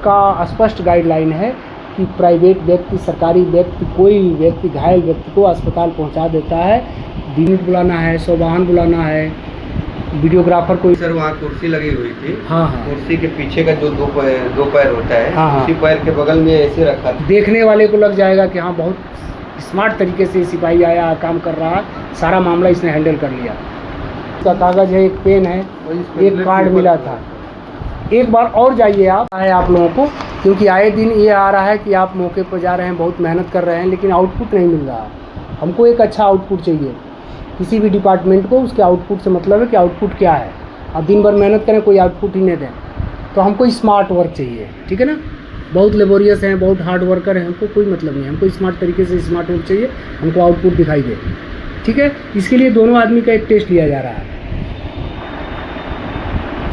का स्पष्ट गाइडलाइन है कि प्राइवेट व्यक्ति, सरकारी व्यक्ति, कोई भी व्यक्ति घायल व्यक्ति को अस्पताल पहुंचा देता है। यूनिट बुलाना है, 100 वाहन बुलाना है, वीडियोग्राफर को। सर वहाँ कुर्सी लगी हुई थी। हाँ हाँ। कुर्सी के पीछे का जो दो पैर होता है, हाँ, उसी पैर के बगल में ऐसे रखा था। देखने वाले को लग जाएगा कि हाँ बहुत स्मार्ट तरीके से सिपाही आया, काम कर रहा है, सारा मामला इसने हैंडल कर लिया। इसका कागज़ है, एक पेन है, एक कार्ड मिला था। एक बार और जाइए आप लोगों को, क्योंकि आए दिन ये आ रहा है कि आप मौके पर जा रहे हैं, बहुत मेहनत कर रहे हैं, लेकिन आउटपुट नहीं मिल रहा। हमको एक अच्छा आउटपुट चाहिए किसी भी डिपार्टमेंट को। उसके आउटपुट से मतलब है कि आउटपुट क्या है। अब दिन भर मेहनत करें, कोई आउटपुट ही नहीं दें, तो हमको स्मार्ट वर्क चाहिए, ठीक है ना। बहुत लेबोरियस हैं, बहुत हार्ड वर्कर हैं, हमको कोई मतलब नहीं, हमको स्मार्ट तरीके से स्मार्ट वर्क चाहिए, हमको आउटपुट दिखाई दे, ठीक है। इसके लिए दोनों आदमी का एक टेस्ट लिया जा रहा है।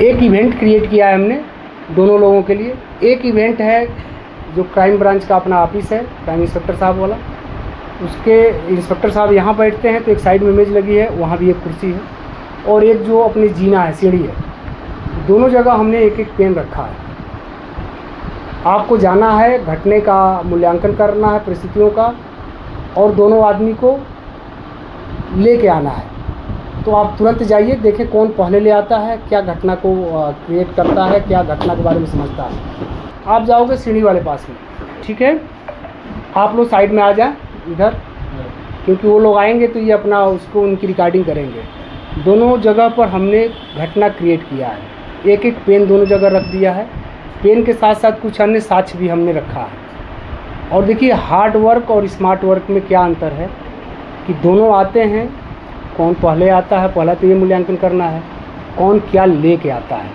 एक इवेंट क्रिएट किया है हमने दोनों लोगों के लिए। एक इवेंट है जो क्राइम ब्रांच का अपना ऑफिस है, क्राइम इंस्पेक्टर साहब वाला, उसके इंस्पेक्टर साहब यहाँ बैठते हैं, तो एक साइड में मेज लगी है, वहाँ भी एक कुर्सी है, और एक जो अपनी जीना है, सीढ़ी है, दोनों जगह हमने एक एक पेन रखा है। आपको जाना है, घटने का मूल्यांकन करना है, परिस्थितियों का, और दोनों आदमी को लेके आना है। तो आप तुरंत जाइए, देखें कौन पहले ले आता है, क्या घटना को क्रिएट करता है, क्या घटना के बारे में समझता है। आप जाओगे सीढ़ी वाले पास में, ठीक है। आप लोग साइड में आ जाए इधर, क्योंकि वो लोग आएंगे तो ये अपना उसको उनकी रिकॉर्डिंग करेंगे। दोनों जगह पर हमने घटना क्रिएट किया है। एक एक पेन दोनों जगह रख दिया है। पेन के साथ साथ कुछ अन्य साक्ष्य भी हमने रखा है। और देखिए हार्ड वर्क और स्मार्ट वर्क में क्या अंतर है कि दोनों आते हैं, कौन पहले आता है, पहला तो ये मूल्यांकन करना है, कौन क्या लेके आता है,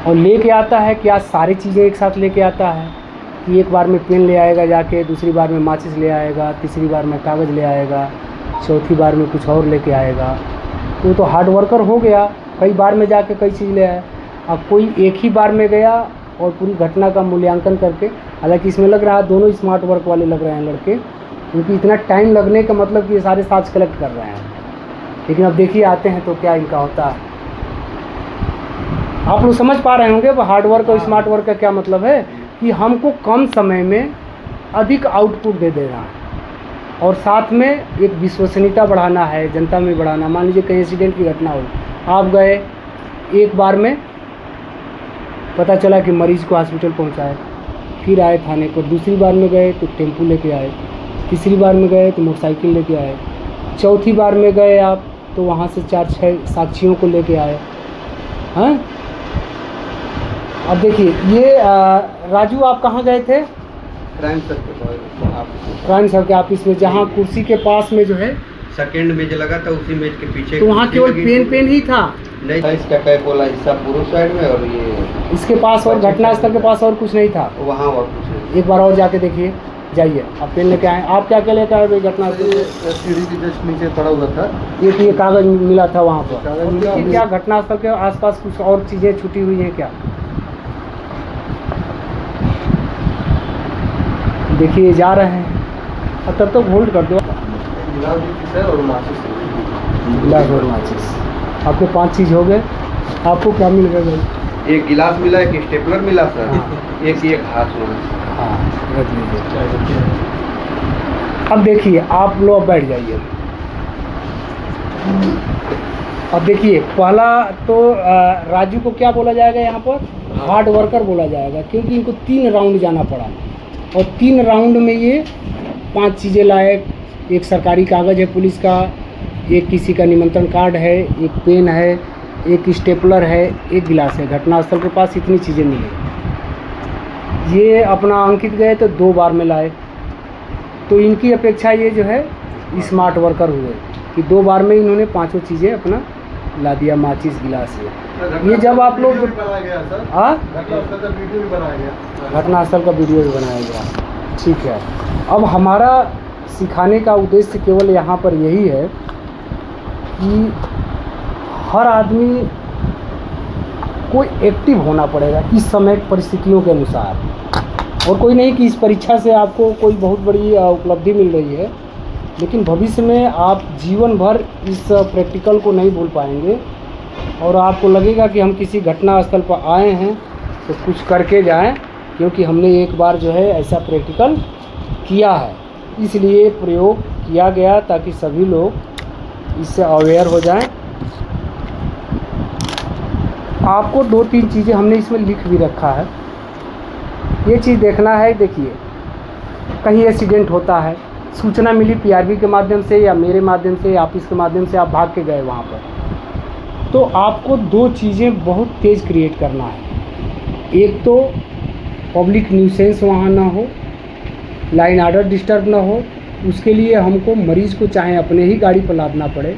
और लेके आता है क्या सारी चीज़ें एक साथ लेके आता है कि एक बार में पेन ले आएगा जाके, दूसरी बार में माचिस ले आएगा, तीसरी बार में कागज़ ले आएगा, चौथी बार में कुछ और लेके आएगा। तो हार्ड वर्कर हो गया, कई बार में जाके कई चीज़ ले आए। अब कोई एक ही बार में गया और पूरी घटना का मूल्यांकन करके, हालांकि इसमें लग रहा है दोनों स्मार्ट वर्क वाले लग रहे हैं लड़के, क्योंकि इतना टाइम लगने का मतलब कि ये सारे साक्ष्य कलेक्ट कर रहे हैं। लेकिन अब देखिए आते हैं तो क्या इनका होता है। आप लोग समझ पा रहे होंगे अब हार्ड वर्क और स्मार्ट वर्क का क्या मतलब है, कि हमको कम समय में अधिक आउटपुट दे देना है, और साथ में एक विश्वसनीयता बढ़ाना है, जनता में बढ़ाना। मान लीजिए कहीं एक्सीडेंट की घटना हुई, आप गए, एक बार में पता चला कि मरीज़ को हॉस्पिटल पहुंचाए, फिर आए थाने पर, दूसरी बार में गए तो टेम्पू लेके आए, तीसरी बार में गए तो मोटरसाइकिल लेके आए, चौथी बार में गए आप तो वहाँ से 4-6 साक्षियों को लेके आए। हैं, अब देखिए ये राजू आप कहाँ गए थे? क्राइम सर के ऑफिस में, जहाँ कुर्सी के पास में जो है सेकंड मेज लगा था, उसी मेज के पीछे तो वहाँ केवल पेन ही था। नहीं, इसका कैप वाला हिस्सा पूर्व साइड में, और ये इसके पास और घटनास्थल के पास और कुछ नहीं था। वहाँ और कुछ नहीं। एक बार और जाके देखिए, जाइए। आप पेन लेके आए, आप क्या क्या लेकर आए भाई? घटनास्थल सीढ़ी के जस्ट नीचे पड़ा हुआ था, ये कागज़ मिला था वहाँ पर। क्या घटनास्थल के आसपास कुछ और चीज़ें छुटी हुई हैं क्या? देखिए जा रहे हैं, अब तब तक होल्ड कर दो। और माचिस, गिलास और माचिस, आपके 5 चीज़ हो गए। आपको क्या मिल गया भाई? एक गिलास मिला, एक स्टेपलर मिला सर। हाँ। एक हाथ मिला। हाँ, रख लीजिए। अब देखिए आप लोग बैठ जाइए। अब देखिए पहला तो राजू को क्या बोला जाएगा यहाँ पर? हार्ड वर्कर बोला जाएगा, क्योंकि इनको 3 राउंड जाना पड़ा, और 3 राउंड में ये 5 चीज़ें लाए। एक सरकारी कागज़ है पुलिस का, एक किसी का निमंत्रण कार्ड है, एक पेन है, एक स्टेपलर है, एक गिलास है। घटनास्थल के पास इतनी चीज़ें मिली। ये अपना अंकित गए तो 2 बार में लाए, तो इनकी अपेक्षा ये जो है स्मार्ट वर्कर हुए कि 2 बार में इन्होंने 5 चीज़ें अपना ला दिया, माचिस, गिलास है। ये जब आप लोग हाँ, घटनास्थल का वीडियो भी बनाया गया, ठीक है। अब हमारा सिखाने का उद्देश्य केवल यहाँ पर यही है कि हर आदमी को एक्टिव होना पड़ेगा इस समय परिस्थितियों के अनुसार, और कोई नहीं कि इस परीक्षा से आपको कोई बहुत बड़ी उपलब्धि मिल रही है, लेकिन भविष्य में आप जीवन भर इस प्रैक्टिकल को नहीं भूल पाएंगे, और आपको लगेगा कि हम किसी घटना स्थल पर आए हैं तो कुछ करके जाएं, क्योंकि हमने एक बार जो है ऐसा प्रैक्टिकल किया है, इसलिए प्रयोग किया गया ताकि सभी लोग इससे अवेयर हो जाएं। आपको 2-3 चीज़ें हमने इसमें लिख भी रखा है, ये चीज़ देखना है। देखिए, कहीं एक्सीडेंट होता है, सूचना मिली पीआरबी के माध्यम से या मेरे माध्यम से या ऑफिस के माध्यम से, आप भाग के गए वहाँ पर, तो आपको 2 चीज़ें बहुत तेज़ क्रिएट करना है। एक तो पब्लिक न्यूसेंस वहाँ ना हो, लाइन आर्डर डिस्टर्ब ना हो, उसके लिए हमको मरीज़ को चाहे अपने ही गाड़ी पर लादना पड़े,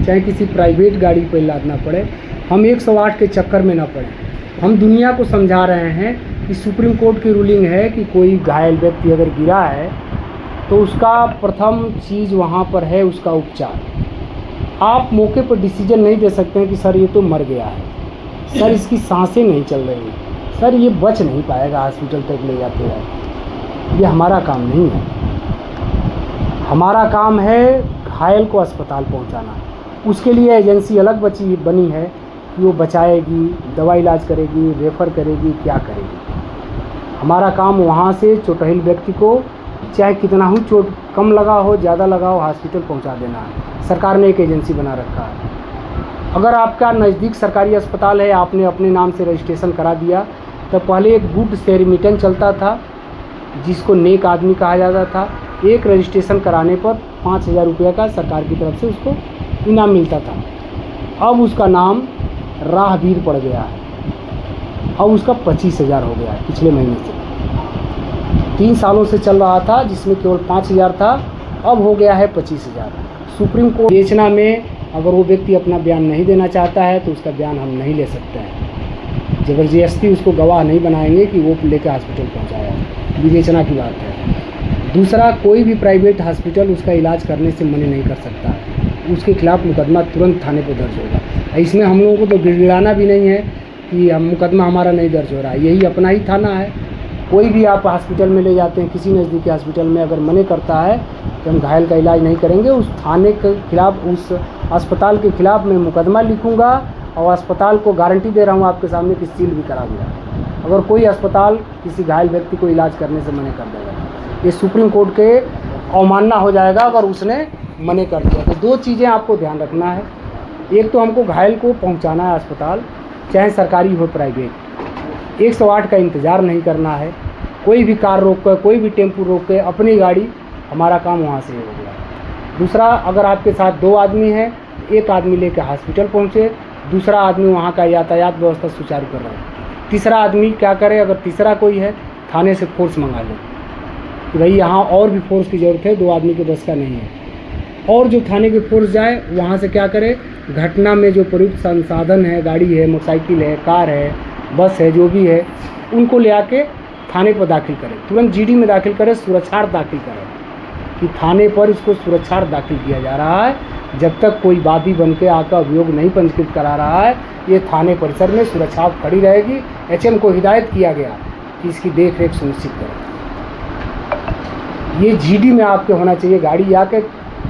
चाहे किसी प्राइवेट गाड़ी पर लादना पड़े, हम 108 के चक्कर में ना पड़े। हम दुनिया को समझा रहे हैं कि सुप्रीम कोर्ट की रूलिंग है कि कोई घायल व्यक्ति अगर गिरा है तो उसका प्रथम चीज़ वहाँ पर है उसका उपचार। आप मौके पर डिसीजन नहीं दे सकते हैं कि सर ये तो मर गया है, सर इसकी सांसें नहीं चल रही, सर ये बच नहीं पाएगा, हॉस्पिटल तक ले जाते हैं। ये हमारा काम नहीं है। हमारा काम है घायल को अस्पताल पहुंचाना। उसके लिए एजेंसी अलग बनी है कि वो बचाएगी, दवा इलाज करेगी, रेफ़र करेगी, क्या करेगी। हमारा काम वहाँ से चोटहिल व्यक्ति को चाहे कितना ही चोट कम लगा हो, ज़्यादा लगा हो, हॉस्पिटल पहुंचा देना है। सरकार ने एक एजेंसी बना रखा है। अगर आपका नज़दीक सरकारी अस्पताल है, आपने अपने नाम से रजिस्ट्रेशन करा दिया, तो पहले एक गुड सेरिमिटन चलता था जिसको नेक आदमी कहा जाता था। एक रजिस्ट्रेशन कराने पर 5,000 रुपये का सरकार की तरफ से उसको इनाम मिलता था। अब उसका नाम राहगीर पड़ गया है, अब उसका 25,000 हो गया है पिछले महीने से। 3 सालों से चल रहा था जिसमें केवल 5,000 था, अब हो गया है 25,000। सुप्रीम कोर्ट बेचना में अगर वो व्यक्ति अपना बयान नहीं देना चाहता है तो उसका बयान हम नहीं ले सकते हैं। ज़बरदस्ती उसको गवाह नहीं बनाएंगे कि वो लेकर हॉस्पिटल पहुंचाया, विवेचना की बात है। दूसरा, कोई भी प्राइवेट हॉस्पिटल उसका इलाज करने से मना नहीं कर सकता है, उसके खिलाफ मुकदमा तुरंत थाने पर दर्ज होगा। इसमें हम लोगों को तो गिड़गिड़ाना भी नहीं है कि हम मुकदमा हमारा नहीं दर्ज हो रहा है, यही अपना ही थाना है। कोई भी आप हॉस्पिटल में ले जाते हैं, किसी नज़दीकी हॉस्पिटल में अगर मना करता है कि हम घायल का इलाज नहीं करेंगे, उस थाने के खिलाफ, उस अस्पताल के खिलाफ मैं मुकदमा लिखूँगा और अस्पताल को गारंटी दे रहा हूँ आपके सामने कि सील भी करा दूँगा अगर कोई अस्पताल किसी घायल व्यक्ति को इलाज करने से मना कर देगा। ये सुप्रीम कोर्ट के अवमानना हो जाएगा अगर उसने मना कर दिया। तो 2 चीज़ें आपको ध्यान रखना है। एक तो हमको घायल को पहुंचाना है अस्पताल, चाहे सरकारी हो प्राइवेट। 108 का इंतज़ार नहीं करना है। कोई भी कार रोक कर, कोई भी टेम्पू रोक के अपनी गाड़ी, हमारा काम वहाँ से हो गया। दूसरा, अगर आपके साथ 2 आदमी हैं, एक आदमी लेकर हॉस्पिटल पहुँचे, दूसरा आदमी वहाँ का यातायात व्यवस्था सुचारू कर रहा है। तीसरा आदमी क्या करे, अगर तीसरा कोई है, थाने से फोर्स मंगा ले कि भाई यहाँ और भी फोर्स की ज़रूरत है, 2 आदमी के बस का नहीं है। और जो थाने के फोर्स जाए वहाँ से क्या करे, घटना में जो प्रयुक्त संसाधन है, गाड़ी है, मोटरसाइकिल है, कार है, बस है, जो भी है, उनको ले आके थाने पर दाखिल करें, तुरंत जीडी में दाखिल करें, सुरक्षार्थ दाखिल करें कि थाने पर इसको सुरक्षार्थ दाखिल किया जा रहा है। जब तक कोई वादी बन के आकर अभियोग नहीं पंजीकृत करा रहा है, ये थाने परिसर में सुरक्षा खड़ी रहेगी। एचएम को हिदायत किया गया कि इसकी देख रेख सुनिश्चित करें। ये जीडी में आपके होना चाहिए, गाड़ी आके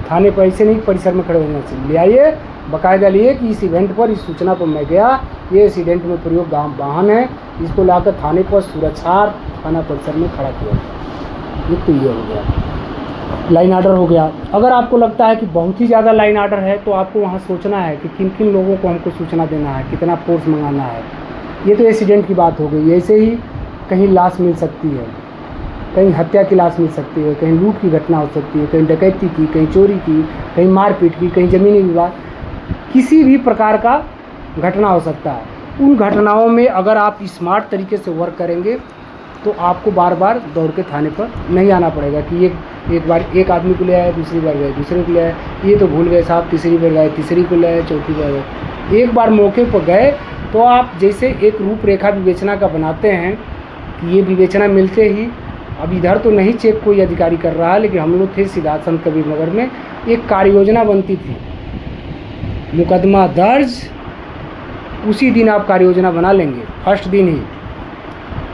थाने पर ऐसे नहीं परिसर में खड़े होना चाहिए। ले आइए, बाकायदा लिए कि इस इवेंट पर, इस सूचना पर मैं गया, ये इस इवेंट में प्रयोग वाहन है, इसको लाकर थाने पर सुरक्षा थाना परिसर में खड़ा किया गया। ये तो ये हो गया, लाइन आर्डर हो गया। अगर आपको लगता है कि बहुत ही ज़्यादा लाइन आर्डर है तो आपको वहाँ सोचना है कि किन किन लोगों को हमको सूचना देना है, कितना फोर्स मंगाना है। ये तो एक्सीडेंट की बात हो गई। ऐसे ही कहीं लाश मिल सकती है, कहीं हत्या की लाश मिल सकती है, कहीं लूट की घटना हो सकती है, कहीं डकैती की, कहीं चोरी की, कहीं मारपीट की, कहीं ज़मीनी विवाद, किसी भी प्रकार का घटना हो सकता है। उन घटनाओं में अगर आप स्मार्ट तरीके से वर्क करेंगे तो आपको बार बार दौड़ के थाने पर नहीं आना पड़ेगा कि एक बार एक आदमी को ले आए, दूसरी बार गए, दूसरे को ले आए, ये तो भूल गए साहब, तीसरी बार गए, तीसरी को ले आए, चौथी बार गए। एक बार मौके पर गए तो आप जैसे एक रूपरेखा विवेचना का बनाते हैं कि ये विवेचना मिलते ही, अब इधर तो नहीं चेक कोई अधिकारी कर रहा है, लेकिन हम लोग थे सिद्धार्थ संत कबीर नगर में, एक कार्य योजना बनती थी। मुकदमा दर्ज उसी दिन आप कार्य योजना बना लेंगे, फर्स्ट दिन ही,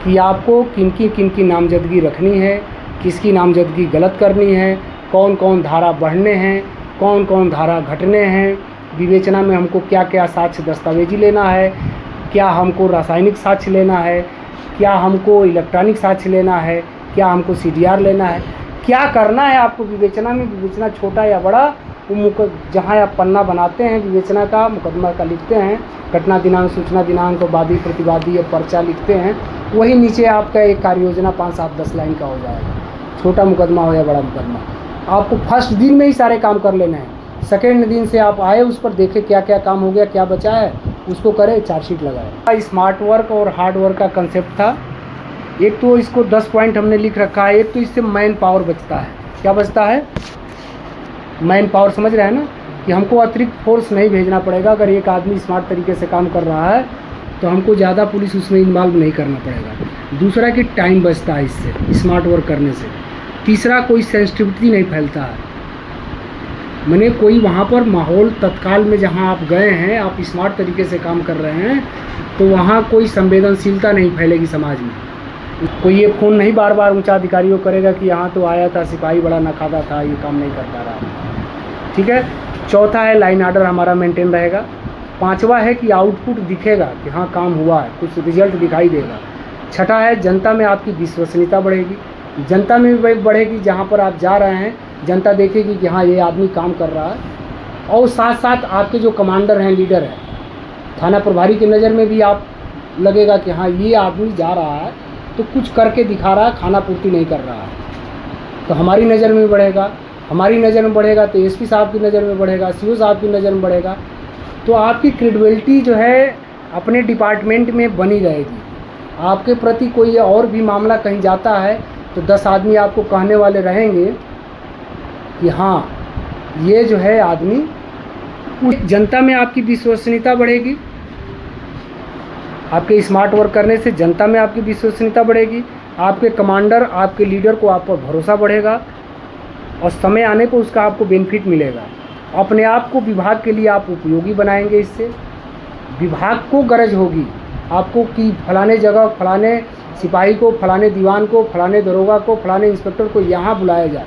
कि आपको किन की नामजदगी रखनी है, किसकी नामजदगी गलत करनी है, कौन कौन धारा बढ़ने हैं, कौन कौन धारा घटने हैं, विवेचना में हमको क्या क्या साक्ष्य दस्तावेजी लेना है, क्या हमको रासायनिक साक्ष्य लेना है, क्या हमको इलेक्ट्रॉनिक साक्ष्य लेना है, क्या हमको CDR लेना है, क्या करना है आपको विवेचना में। विवेचना छोटा या बड़ा, वो जहाँ आप पन्ना बनाते हैं विवेचना का, मुकदमा का लिखते हैं, घटना दिनांक, सूचना दिनांक, वादी प्रतिवादी या पर्चा लिखते हैं, वही नीचे आपका एक कार्य योजना 5, 7, 10 लाइन का हो जाएगा। छोटा मुकदमा हो या बड़ा मुकदमा, आपको फर्स्ट दिन में ही सारे काम कर लेना है। सेकेंड दिन से आप आए, उस पर देखें क्या क्या काम हो गया, क्या बचा है, उसको करें, चार्जशीट लगाए। स्मार्ट वर्क और हार्ड वर्क का कंसेप्ट था। एक तो इसको 10 पॉइंट हमने लिख रखा है। एक तो इससे मैन पावर बचता है। क्या बचता है? मैन पावर, समझ रहे हैं ना, कि हमको अतिरिक्त फोर्स नहीं भेजना पड़ेगा। अगर एक आदमी स्मार्ट तरीके से काम कर रहा है तो हमको ज़्यादा पुलिस उसमें इन्वॉल्व नहीं करना पड़ेगा। दूसरा कि टाइम बचता है इससे, स्मार्ट वर्क करने से। तीसरा, कोई सेंसिटिविटी नहीं फैलता है। मैंने कोई वहाँ पर माहौल तत्काल में जहाँ आप गए हैं, आप स्मार्ट तरीके से काम कर रहे हैं, तो वहाँ कोई संवेदनशीलता नहीं फैलेगी समाज में। कोई ये फ़ोन नहीं बार बार ऊंचा अधिकारियों करेगा कि यहाँ तो आया था, सिपाही बड़ा नखादा था, ये काम नहीं करता रहा। ठीक है। चौथा है लाइन आर्डर हमारा मेंटेन रहेगा। पांचवा है कि आउटपुट दिखेगा कि हाँ काम हुआ है, कुछ रिजल्ट दिखाई देगा। छठा है जनता में आपकी विश्वसनीयता बढ़ेगी। जनता में भी बढ़ेगी, जहाँ पर आप जा रहे हैं जनता देखेगी कि हाँ ये आदमी काम कर रहा है। और साथ साथ आपके जो कमांडर हैं, लीडर हैं, थाना प्रभारी की नज़र में भी आप लगेगा कि हाँ ये आदमी जा रहा है तो कुछ करके दिखा रहा है, खाना पूर्ति नहीं कर रहा है, तो हमारी नज़र में बढ़ेगा। हमारी नज़र में बढ़ेगा तो SP साहब की नज़र में बढ़ेगा, CO साहब की नज़र में बढ़ेगा। तो आपकी क्रेडिबिलिटी जो है अपने डिपार्टमेंट में बनी रहेगी। आपके प्रति कोई और भी मामला कहीं जाता है तो 10 आदमी आपको कहने वाले रहेंगे कि हाँ ये जो है आदमी। जनता में आपकी विश्वसनीयता बढ़ेगी। आपके स्मार्ट वर्क करने से जनता में आपकी विश्वसनीयता बढ़ेगी। आपके कमांडर, आपके लीडर को आप पर भरोसा बढ़ेगा और समय आने पर उसका आपको बेनिफिट मिलेगा। अपने आप को विभाग के लिए आप उपयोगी बनाएंगे। इससे विभाग को गरज होगी आपको कि फलाने जगह फलाने सिपाही को, फलाने दीवान को, फलाने दरोगा को, फलाने इंस्पेक्टर को यहाँ बुलाया जाए,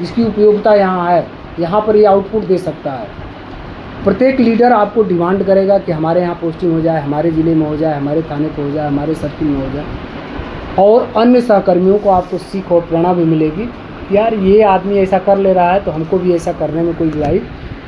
इसकी उपयोगिता यहाँ है, यहाँ पर ये आउटपुट दे सकता है। प्रत्येक लीडर आपको डिमांड करेगा कि हमारे यहाँ पोस्टिंग हो जाए, हमारे ज़िले में हो जाए, हमारे थाने पर हो जाए, हमारे सर्किल में हो जाए। और अन्य सहकर्मियों को आपको सीख और प्रेरणा भी मिलेगी कि यार ये आदमी ऐसा कर ले रहा है तो हमको भी ऐसा करने में कोई बुराई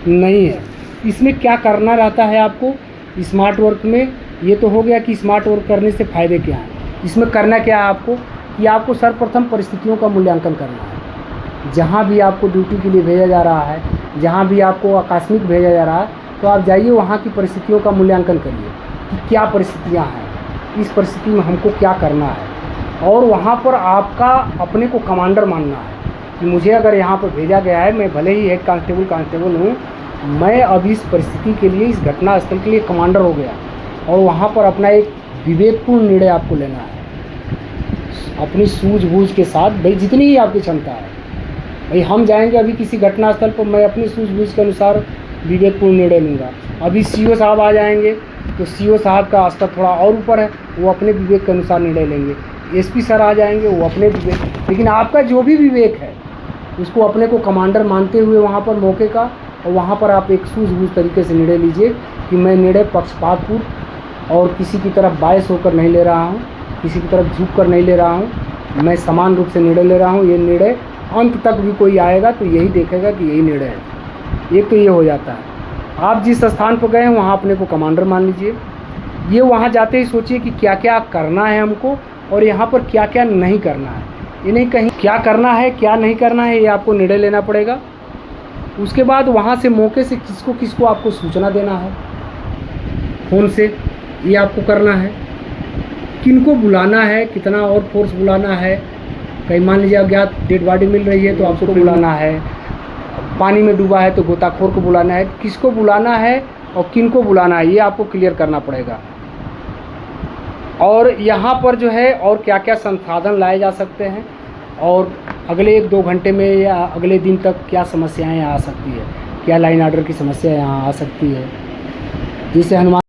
नहीं है। इसमें क्या करना रहता है आपको स्मार्ट वर्क में? ये तो हो गया कि स्मार्ट वर्क करने से फ़ायदे क्या हैं। इसमें करना क्या है आपको कि आपको सर्वप्रथम परिस्थितियों का मूल्यांकन करना है। जहाँ भी आपको ड्यूटी के लिए भेजा जा रहा है, जहाँ भी आपको आकस्मिक भेजा जा रहा है, तो आप जाइए वहाँ की परिस्थितियों का मूल्यांकन करिए कि क्या परिस्थितियाँ हैं, इस परिस्थिति में हमको क्या करना है। और वहाँ पर आपका अपने को कमांडर मानना है कि मुझे अगर यहाँ पर भेजा गया है, मैं भले ही हेड कांस्टेबल हूँ, मैं अभी इस परिस्थिति के लिए, इस घटना स्थल के लिए कमांडर हो गया। और वहाँ पर अपना एक विवेकपूर्ण निर्णय आपको लेना है अपनी सूझबूझ के साथ। भाई जितनी ही आपकी क्षमता है, भाई हम जाएंगे अभी किसी घटना स्थल पर, मैं अपनी सूझबूझ के अनुसार विवेकपूर्ण निर्णय लूँगा। अभी CO साहब आ जाएंगे तो CO साहब का स्तर थोड़ा और ऊपर है, वो अपने विवेक के अनुसार निर्णय लेंगे। SP सर आ जाएंगे, वो अपने विवेक, लेकिन आपका जो भी विवेक है उसको अपने को कमांडर मानते हुए वहाँ पर मौके का, और वहाँ पर आप एक सूझबूझ तरीके से निर्णय लीजिए कि मैं निर्णय पक्षपातपूर्ण और किसी की तरफ बायस होकर नहीं ले रहा हूँ, किसी की तरफ झुक कर नहीं ले रहा हूँ, मैं समान रूप से निर्णय ले रहा हूँ। ये निर्णय अंत तक भी कोई आएगा तो यही देखेगा कि यही निर्णय है। एक तो ये हो जाता है। आप जिस स्थान पर गए हैं वहाँ अपने को कमांडर मान लीजिए। ये वहाँ जाते ही सोचिए कि क्या क्या करना है हमको और यहाँ पर क्या क्या नहीं करना है। ये नहीं कहीं क्या करना है क्या नहीं करना है, ये आपको निर्णय लेना पड़ेगा। उसके बाद वहाँ से मौके से किसको किसको आपको सूचना देना है फ़ोन से, ये आपको करना है। किनको बुलाना है, कितना और फोर्स बुलाना है। कहीं मान लीजिए अज्ञात डेड बॉडी मिल रही है तो आपको बुलाना है, पानी में डूबा है तो गोताखोर को बुलाना है। किसको बुलाना है और किनको बुलाना है, ये आपको क्लियर करना पड़ेगा। और यहाँ पर जो है और क्या क्या संसाधन लाए जा सकते हैं और अगले 1-2 घंटे में या अगले दिन तक क्या समस्याएं आ सकती है, क्या लाइन आर्डर की समस्या यहाँ आ सकती है। जैसे हनुमान